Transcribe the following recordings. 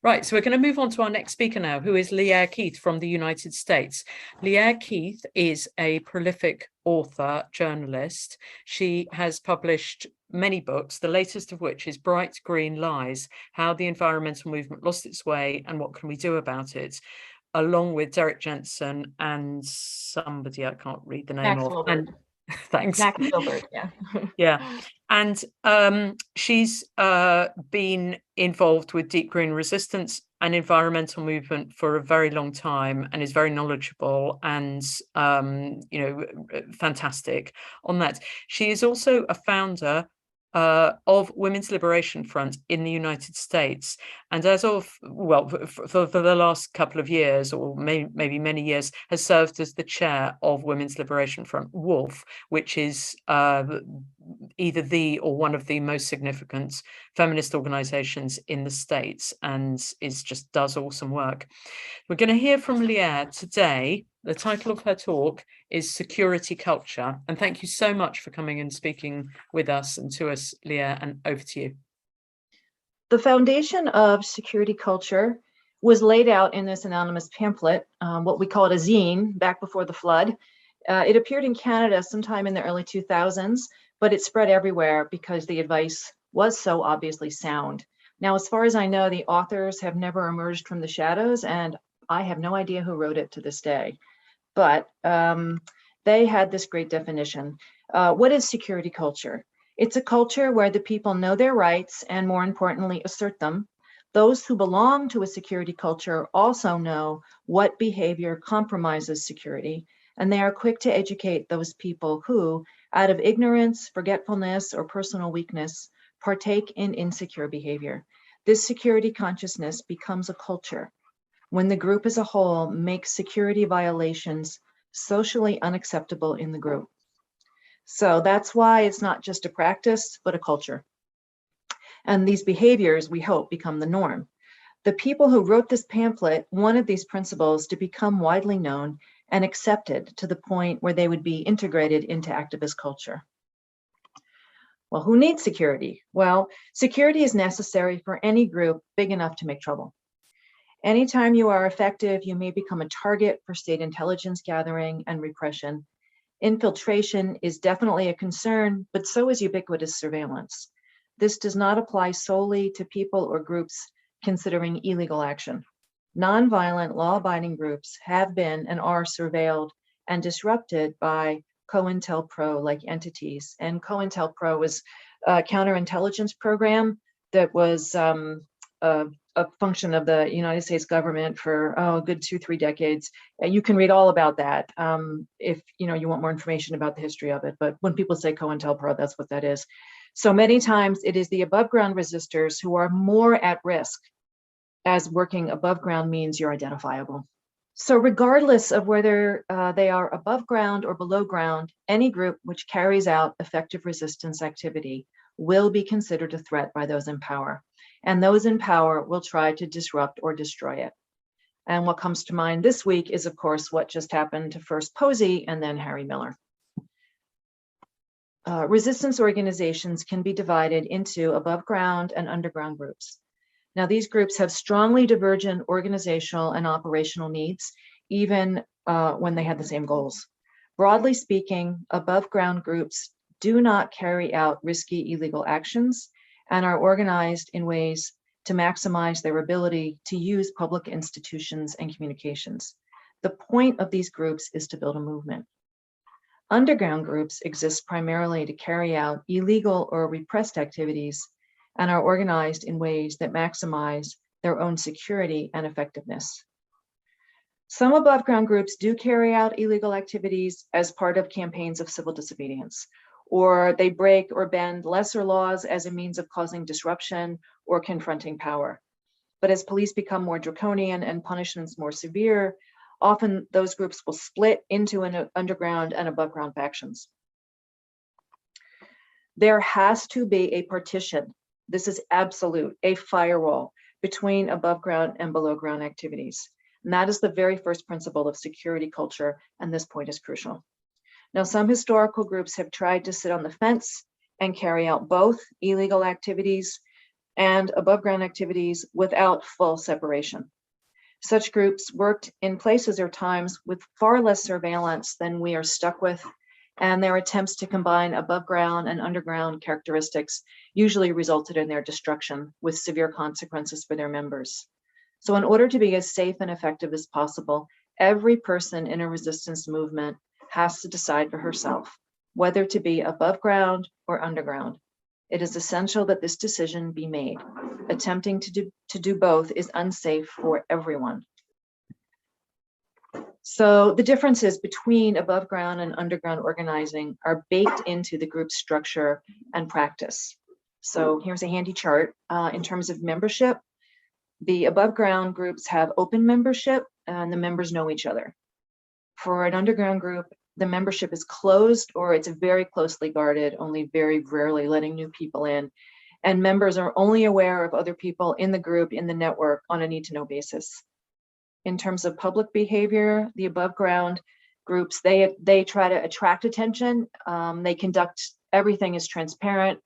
Right, so we're going to move on to our next speaker now, who is Lierre Keith from the United States. Lierre Keith is a prolific author, journalist. She has published many books, the latest of which is Bright Green Lies, How the Environmental Movement Lost Its Way and What Can We Do About It, along with Derek Jensen and somebody I can't read the name Max of. Wilbert. And thanks. Max Wilbert, yeah. Yeah. And she's been involved with deep green resistance and environmental movement for a very long time and is very knowledgeable and, fantastic on that. She is also a founder of Women's Liberation Front in the United States. And as of, well, for the last couple of years, or maybe many years, has served as the chair of Women's Liberation Front, WOLF, which is either the or one of the most significant feminist organizations in the States, and does awesome work. We're going to hear from Lierre today. The title of her talk is Security Culture. And thank you so much for coming and speaking with us and to us, Lierre, and over to you. The foundation of security culture was laid out in this anonymous pamphlet, what we call it a zine, back before the flood. It appeared in Canada sometime in the early 2000s, but it spread everywhere because the advice was so obviously sound. Now, as far as I know, the authors have never emerged from the shadows, and I have no idea who wrote it to this day. But they had this great definition. What is security culture? It's a culture where the people know their rights and, more importantly, assert them. Those who belong to a security culture also know what behavior compromises security, and they are quick to educate those people who, out of ignorance, forgetfulness, or personal weakness, partake in insecure behavior. This security consciousness becomes a culture when the group as a whole makes security violations socially unacceptable in the group. So that's why it's not just a practice, but a culture. And these behaviors, we hope, become the norm. The people who wrote this pamphlet wanted these principles to become widely known and accepted to the point where they would be integrated into activist culture. Well, who needs security? Well, security is necessary for any group big enough to make trouble. Anytime you are effective, you may become a target for state intelligence gathering and repression. Infiltration is definitely a concern, but so is ubiquitous surveillance. This does not apply solely to people or groups considering illegal action. Nonviolent, law-abiding groups have been and are surveilled and disrupted by COINTELPRO-like entities. And COINTELPRO was a counterintelligence program that was a function of the United States government for a good 2-3 decades. You can read all about that if you want more information about the history of it. But when people say COINTELPRO, that's what that is. So many times it is the above ground resistors who are more at risk, as working above ground means you're identifiable. So regardless of whether they are above ground or below ground, any group which carries out effective resistance activity will be considered a threat by those in power. And those in power will try to disrupt or destroy it. And what comes to mind this week is, of course, what just happened to first Posey and then Harry Miller. Resistance organizations can be divided into above ground and underground groups. Now, these groups have strongly divergent organizational and operational needs, even when they had the same goals. Broadly speaking, above ground groups do not carry out risky illegal actions and are organized in ways to maximize their ability to use public institutions and communications. The point of these groups is to build a movement. Underground groups exist primarily to carry out illegal or repressed activities and are organized in ways that maximize their own security and effectiveness. Some above ground groups do carry out illegal activities as part of campaigns of civil disobedience, or they break or bend lesser laws as a means of causing disruption or confronting power. But as police become more draconian and punishments more severe, often those groups will split into an underground and above ground factions. There has to be a partition. This is absolute, a firewall between above ground and below ground activities. And that is the very first principle of security culture, and this point is crucial. Now, some historical groups have tried to sit on the fence and carry out both illegal activities and above ground activities without full separation. Such groups worked in places or times with far less surveillance than we are stuck with, and their attempts to combine above ground and underground characteristics usually resulted in their destruction with severe consequences for their members. So in order to be as safe and effective as possible, every person in a resistance movement has to decide for herself whether to be above ground or underground. It is essential that this decision be made. Attempting to do both is unsafe for everyone. So the differences between above ground and underground organizing are baked into the group structure and practice. So here's a handy chart. In terms of membership, the above ground groups have open membership and the members know each other. For an underground group, the membership is closed or it's very closely guarded, only very rarely letting new people in. And members are only aware of other people in the group, in the network, on a need-to-know basis. In terms of public behavior, the above ground groups, they try to attract attention. They conduct everything is transparent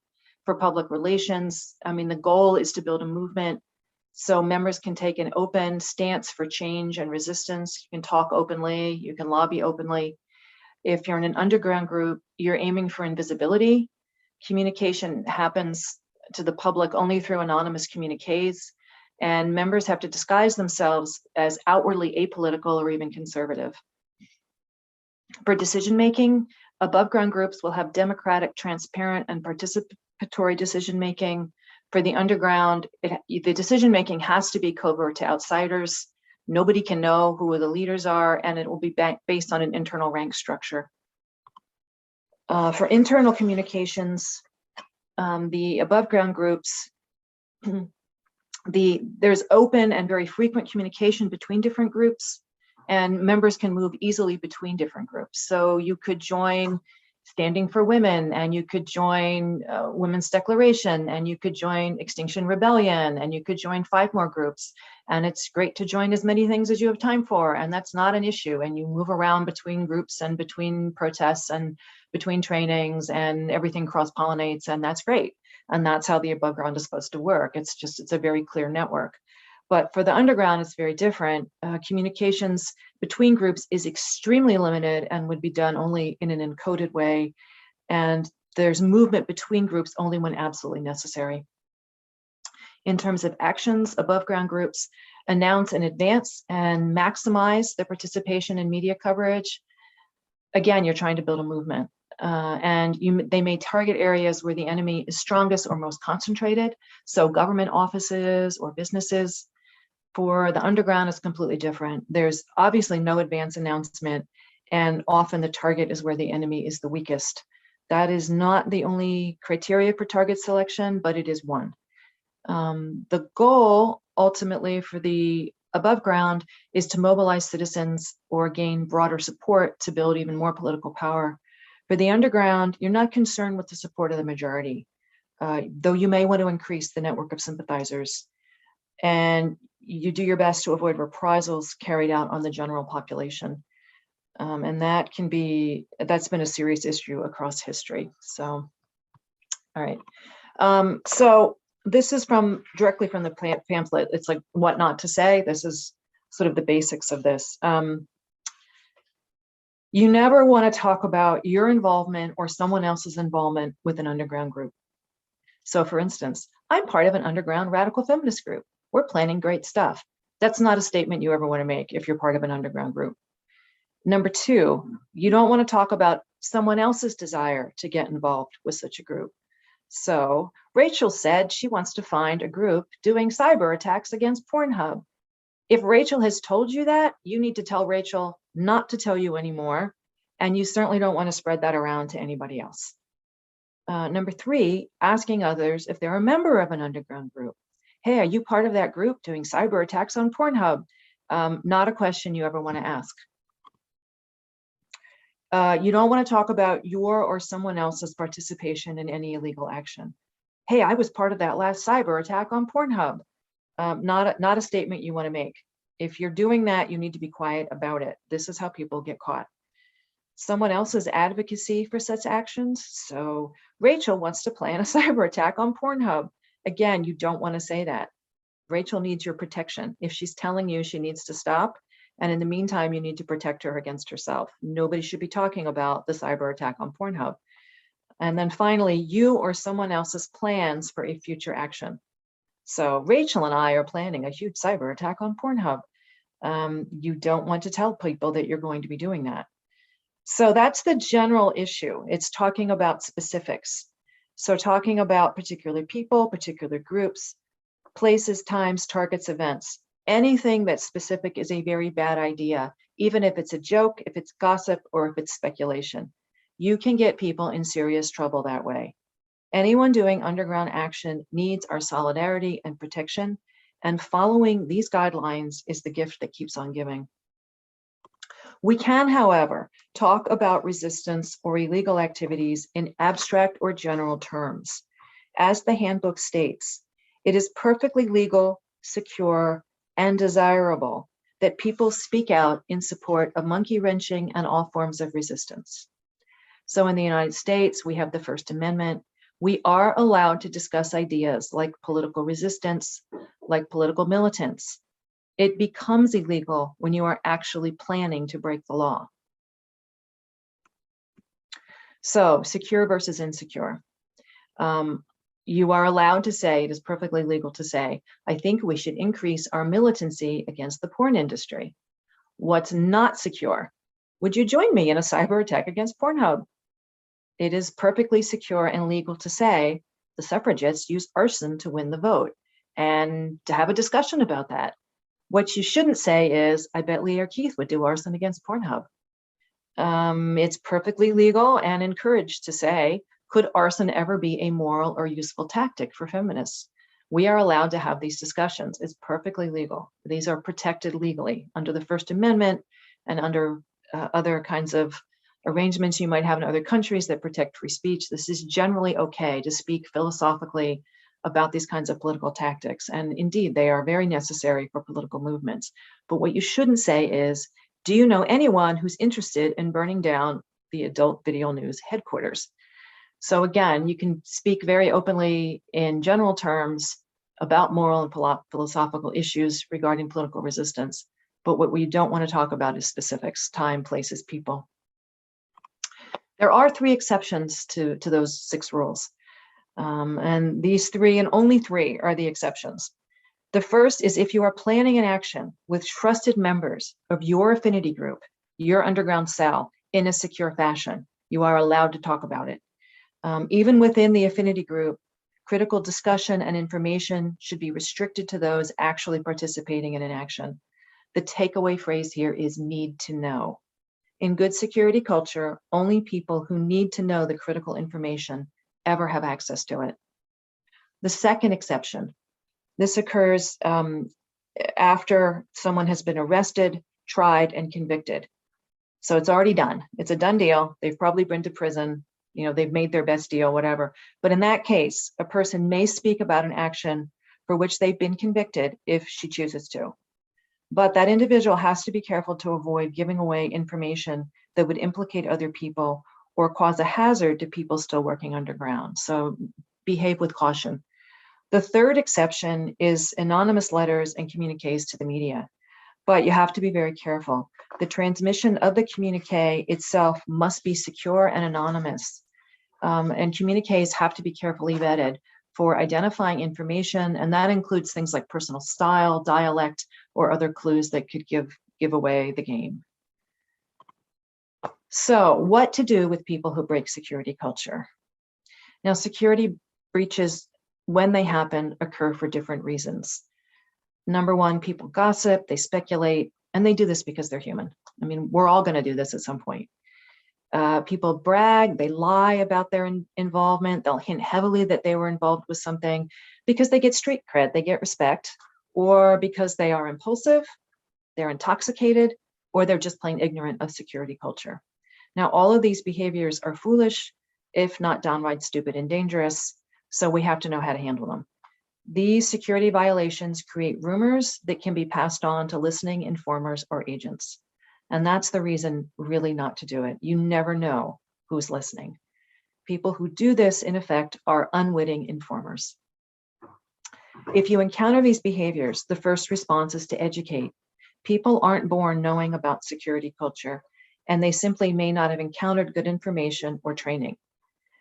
for public relations. I mean, the goal is to build a movement so members can take an open stance for change and resistance. You can talk openly, you can lobby openly. If you're in an underground group, you're aiming for invisibility. Communication happens to the public only through anonymous communiques, and members have to disguise themselves as outwardly apolitical or even conservative. For decision-making, above-ground groups will have democratic, transparent, and participatory decision-making. For the underground, the decision-making has to be covert to outsiders. Nobody can know who the leaders are, and it will be based on an internal rank structure. For internal communications, the above-ground groups, there's open and very frequent communication between different groups, and members can move easily between different groups. So you could join Standing for Women, and you could join Women's Declaration, and you could join Extinction Rebellion, and you could join 5 more groups. And it's great to join as many things as you have time for, and that's not an issue. And you move around between groups and between protests and between trainings, and everything cross-pollinates, and that's great. And that's how the above ground is supposed to work. It's a very clear network. But for the underground, it's very different. Communications between groups is extremely limited and would be done only in an encoded way. And there's movement between groups only when absolutely necessary. In terms of actions, above ground groups announce in advance and maximize their participation in media coverage. Again, you're trying to build a movement. They may target areas where the enemy is strongest or most concentrated. So government offices or businesses. For the underground, it's completely different. There's obviously no advance announcement, and often the target is where the enemy is the weakest. That is not the only criteria for target selection, but it is one. The goal ultimately for the above ground is to mobilize citizens or gain broader support to build even more political power. For the underground, you're not concerned with the support of the majority, though you may want to increase the network of sympathizers. And you do your best to avoid reprisals carried out on the general population. And that's been a serious issue across history. So, all right. So this is directly from the pamphlet. It's like what not to say. This is sort of the basics of this. You never want to talk about your involvement or someone else's involvement with an underground group. So for instance, I'm part of an underground radical feminist group. We're planning great stuff. That's not a statement you ever want to make if you're part of an underground group. Number 2, you don't want to talk about someone else's desire to get involved with such a group. So Rachel said she wants to find a group doing cyber attacks against Pornhub. If Rachel has told you that, you need to tell Rachel not to tell you anymore, and you certainly don't want to spread that around to anybody else. Number 3, asking others if they're a member of an underground group. Hey, are you part of that group doing cyber attacks on Pornhub? Not a question you ever want to ask. You don't want to talk about your or someone else's participation in any illegal action. Hey, I was part of that last cyber attack on Pornhub. Not a statement you want to make. If you're doing that, you need to be quiet about it. This is how people get caught. Someone else's advocacy for such actions. So Rachel wants to plan a cyber attack on Pornhub. Again, you don't want to say that. Rachel needs your protection. If she's telling you she needs to stop, and in the meantime, you need to protect her against herself. Nobody should be talking about the cyber attack on Pornhub. And then finally, you or someone else's plans for a future action. So Rachel and I are planning a huge cyber attack on Pornhub. You don't want to tell people that you're going to be doing that. So that's the general issue. It's talking about specifics. So talking about particular people, particular groups, places, times, targets, events. Anything that's specific is a very bad idea, even if it's a joke, if it's gossip, or if it's speculation. You can get people in serious trouble that way. Anyone doing underground action needs our solidarity and protection, and following these guidelines is the gift that keeps on giving. We can, however, talk about resistance or illegal activities in abstract or general terms. As the handbook states, it is perfectly legal, secure, and desirable that people speak out in support of monkey wrenching and all forms of resistance. So in the United States, we have the First Amendment. We are allowed to discuss ideas like political resistance, like political militants. It becomes illegal when you are actually planning to break the law. So secure versus insecure. You are allowed to say, it is perfectly legal to say, I think we should increase our militancy against the porn industry. What's not secure? Would you join me in a cyber attack against Pornhub? It is perfectly secure and legal to say the suffragettes used arson to win the vote and to have a discussion about that. What you shouldn't say is, I bet Lierre Keith would do arson against Pornhub. It's perfectly legal and encouraged to say, could arson ever be a moral or useful tactic for feminists? We are allowed to have these discussions. It's perfectly legal. These are protected legally under the First Amendment and under other kinds of arrangements you might have in other countries that protect free speech. This is generally okay to speak philosophically about these kinds of political tactics. And indeed, they are very necessary for political movements. But what you shouldn't say is, do you know anyone who's interested in burning down the adult video news headquarters? So again, you can speak very openly in general terms about moral and philosophical issues regarding political resistance. But what we don't want to talk about is specifics, time, places, people. There are 3 exceptions to those 6 rules. And these 3 and only 3 are the exceptions. The first is if you are planning an action with trusted members of your affinity group, your underground cell, in a secure fashion, you are allowed to talk about it. Even within the affinity group, critical discussion and information should be restricted to those actually participating in an action. The takeaway phrase here is need to know. In good security culture, only people who need to know the critical information ever have access to it. The second exception, this occurs after someone has been arrested, tried, and convicted. So it's already done. It's a done deal. They've probably been to prison. You know, they've made their best deal, whatever. But in that case, a person may speak about an action for which they've been convicted if she chooses to. But that individual has to be careful to avoid giving away information that would implicate other people or cause a hazard to people still working underground. So behave with caution. The third exception is anonymous letters and communiques to the media. But you have to be very careful. The transmission of the communique itself must be secure and anonymous. And communiques have to be carefully vetted for identifying information, and that includes things like personal style, dialect, or other clues that could give away the game. So what to do with people who break security culture? Now, security breaches, when they happen, occur for different reasons. Number one, people gossip, they speculate, and they do this because they're human. I mean, we're all going to do this at some point. People brag, they lie about their involvement, they'll hint heavily that they were involved with something because they get street cred, they get respect, or because they are impulsive, they're intoxicated, or they're just plain ignorant of security culture. Now, all of these behaviors are foolish, if not downright stupid and dangerous, so we have to know how to handle them. These security violations create rumors that can be passed on to listening informers or agents. And that's the reason really not to do it. You never know who's listening. People who do this, in effect, are unwitting informers. If you encounter these behaviors, the first response is to educate. People aren't born knowing about security culture, and they simply may not have encountered good information or training.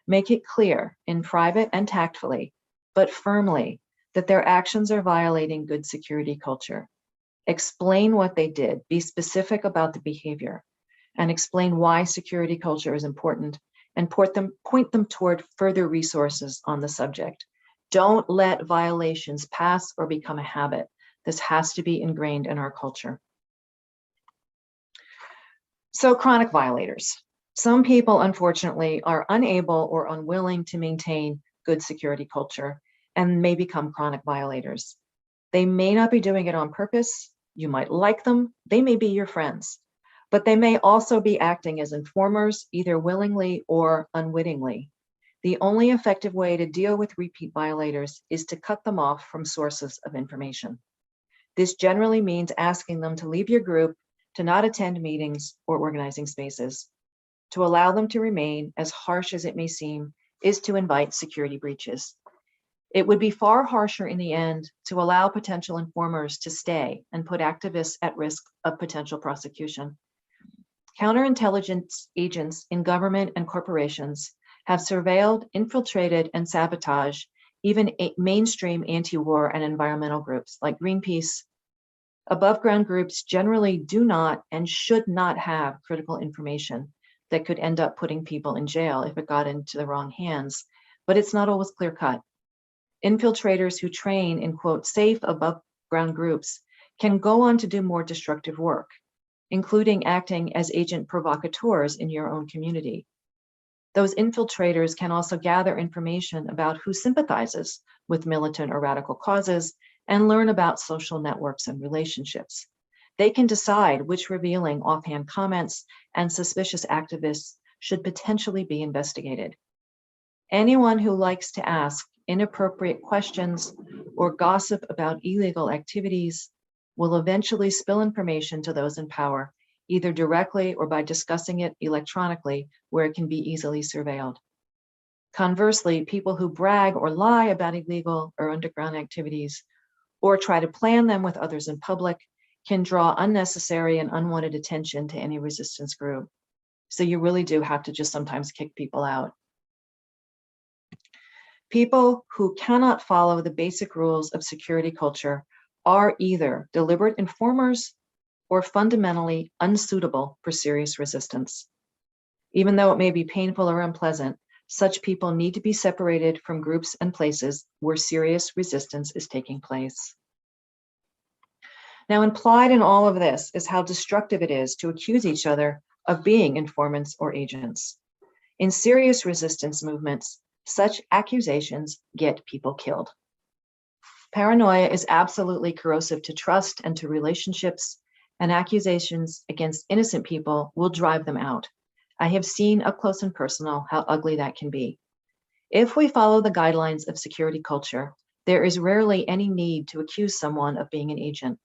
Make it clear, in private and tactfully, but firmly, that their actions are violating good security culture. Explain what they did, be specific about the behavior, and explain why security culture is important, and point them toward further resources on the subject. Don't let violations pass or become a habit. This has to be ingrained in our culture. So, chronic violators. Some people, unfortunately, are unable or unwilling to maintain good security culture and may become chronic violators. They may not be doing it on purpose. You might like them. They may be your friends, but they may also be acting as informers, either willingly or unwittingly. The only effective way to deal with repeat violators is to cut them off from sources of information. This generally means asking them to leave your group, to not attend meetings or organizing spaces. To allow them to remain, as harsh as it may seem, is to invite security breaches. It would be far harsher in the end to allow potential informers to stay and put activists at risk of potential prosecution. Counterintelligence agents in government and corporations have surveilled, infiltrated, and sabotaged even mainstream anti-war and environmental groups like Greenpeace. Above ground groups generally do not and should not have critical information that could end up putting people in jail if it got into the wrong hands, but it's not always clear cut. Infiltrators who train in, quote, safe above ground groups can go on to do more destructive work, including acting as agent provocateurs in your own community. Those infiltrators can also gather information about who sympathizes with militant or radical causes and learn about social networks and relationships. They can decide which revealing offhand comments and suspicious activists should potentially be investigated. Anyone who likes to ask inappropriate questions or gossip about illegal activities will eventually spill information to those in power, either directly or by discussing it electronically, where it can be easily surveilled. Conversely, people who brag or lie about illegal or underground activities, or try to plan them with others in public, can draw unnecessary and unwanted attention to any resistance group. So you really do have to just sometimes kick people out. People who cannot follow the basic rules of security culture are either deliberate informers or fundamentally unsuitable for serious resistance. Even though it may be painful or unpleasant, such people need to be separated from groups and places where serious resistance is taking place. Now, implied in all of this is how destructive it is to accuse each other of being informants or agents. In serious resistance movements, such accusations get people killed. Paranoia is absolutely corrosive to trust and to relationships, and accusations against innocent people will drive them out. I have seen up close and personal how ugly that can be. If we follow the guidelines of security culture, there is rarely any need to accuse someone of being an agent.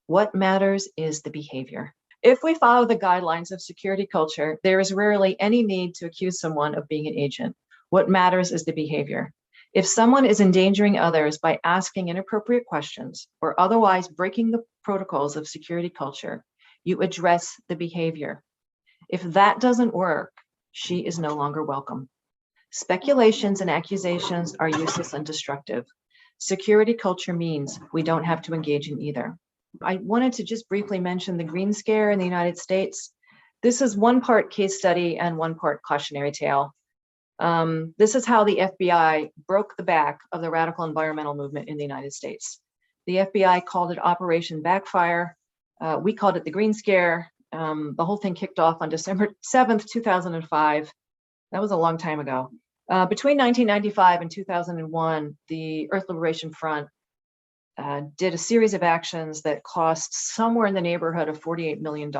What matters is the behavior. If we follow the guidelines of security culture, there is rarely any need to accuse someone of being an agent. What matters is the behavior. If someone is endangering others by asking inappropriate questions or otherwise breaking the protocols of security culture, you address the behavior. If that doesn't work, she is no longer welcome. Speculations and accusations are useless and destructive. Security culture means we don't have to engage in either. I wanted to just briefly mention the Green Scare in the United States. This is one part case study and one part cautionary tale. This is how the FBI broke the back of the radical environmental movement in the United States. The FBI called it Operation Backfire. We called it the Green Scare. The whole thing kicked off on December 7th, 2005. That was a long time ago. Between 1995 and 2001, the Earth Liberation Front did a series of actions that cost somewhere in the neighborhood of $48 million.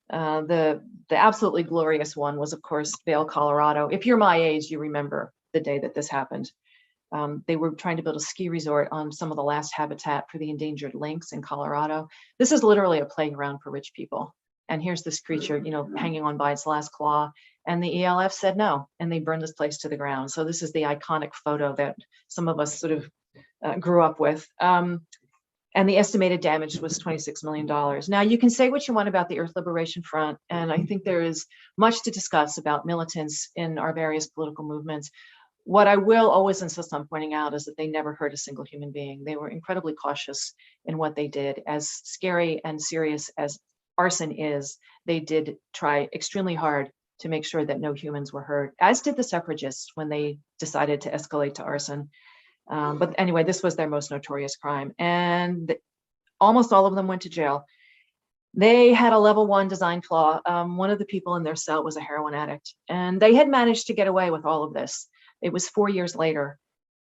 The absolutely glorious one was, of course, Vail, Colorado. If you're my age, you remember the day that this happened. They were trying to build a ski resort on some of the last habitat for the endangered lynx in Colorado. This is literally a playground for rich people. And here's this creature, hanging on by its last claw. And the ELF said no, and they burned this place to the ground. So this is the iconic photo that some of us sort of grew up with. And the estimated damage was $26 million. Now, you can say what you want about the Earth Liberation Front, and I think there is much to discuss about militants in our various political movements. What I will always insist on pointing out is that they never hurt a single human being. They were incredibly cautious in what they did. As scary and serious as arson is, they did try extremely hard to make sure that no humans were hurt, as did the suffragists when they decided to escalate to arson. But anyway, this was their most notorious crime, and almost all of them went to jail. They had a level 1 design flaw. One of the people in their cell was a heroin addict, and they had managed to get away with all of this. It was 4 years later,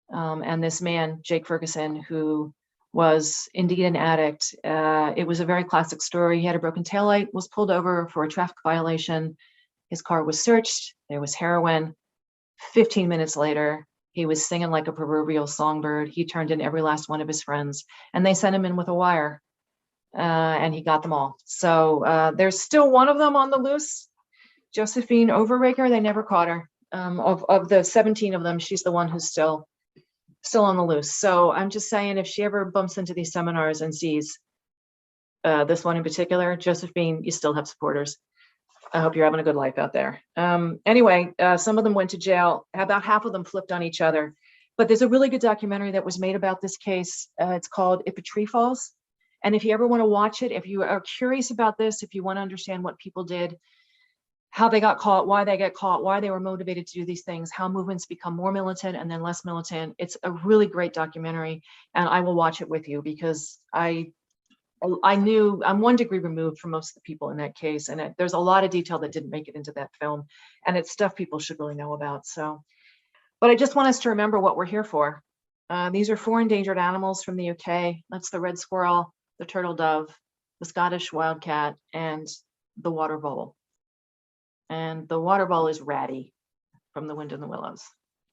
and this man, Jake Ferguson, who was indeed an addict, it was a very classic story. He had a broken taillight, was pulled over for a traffic violation. His car was searched. There was heroin. 15 minutes later, he was singing like a proverbial songbird. He turned in every last one of his friends, and they sent him in with a wire, and he got them all. So there's still one of them on the loose, Josephine Overraker. They never caught her. Of the 17 of them, she's the one who's still on the loose. So I'm just saying, if she ever bumps into these seminars and sees this one in particular, Josephine, you still have supporters. I hope you're having a good life out there. Anyway, some of them went to jail. About half of them flipped on each other. But there's a really good documentary that was made about this case. It's called If a Tree Falls. And if you ever want to watch it, if you are curious about this, if you want to understand what people did, how they got caught, why they get caught, why they were motivated to do these things, how movements become more militant and then less militant, it's a really great documentary. And I will watch it with you because I knew I'm 1 degree removed from most of the people in that case. And there's a lot of detail that didn't make it into that film. And it's stuff people should really know about. So, but I just want us to remember what we're here for. These are 4 endangered animals from the UK. That's the red squirrel, the turtle dove, the Scottish wildcat, and the water vole. And the water vole is Ratty from The Wind in the Willows,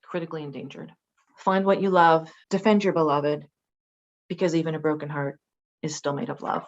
critically endangered. Find what you love, defend your beloved, because even a broken heart is still made of love.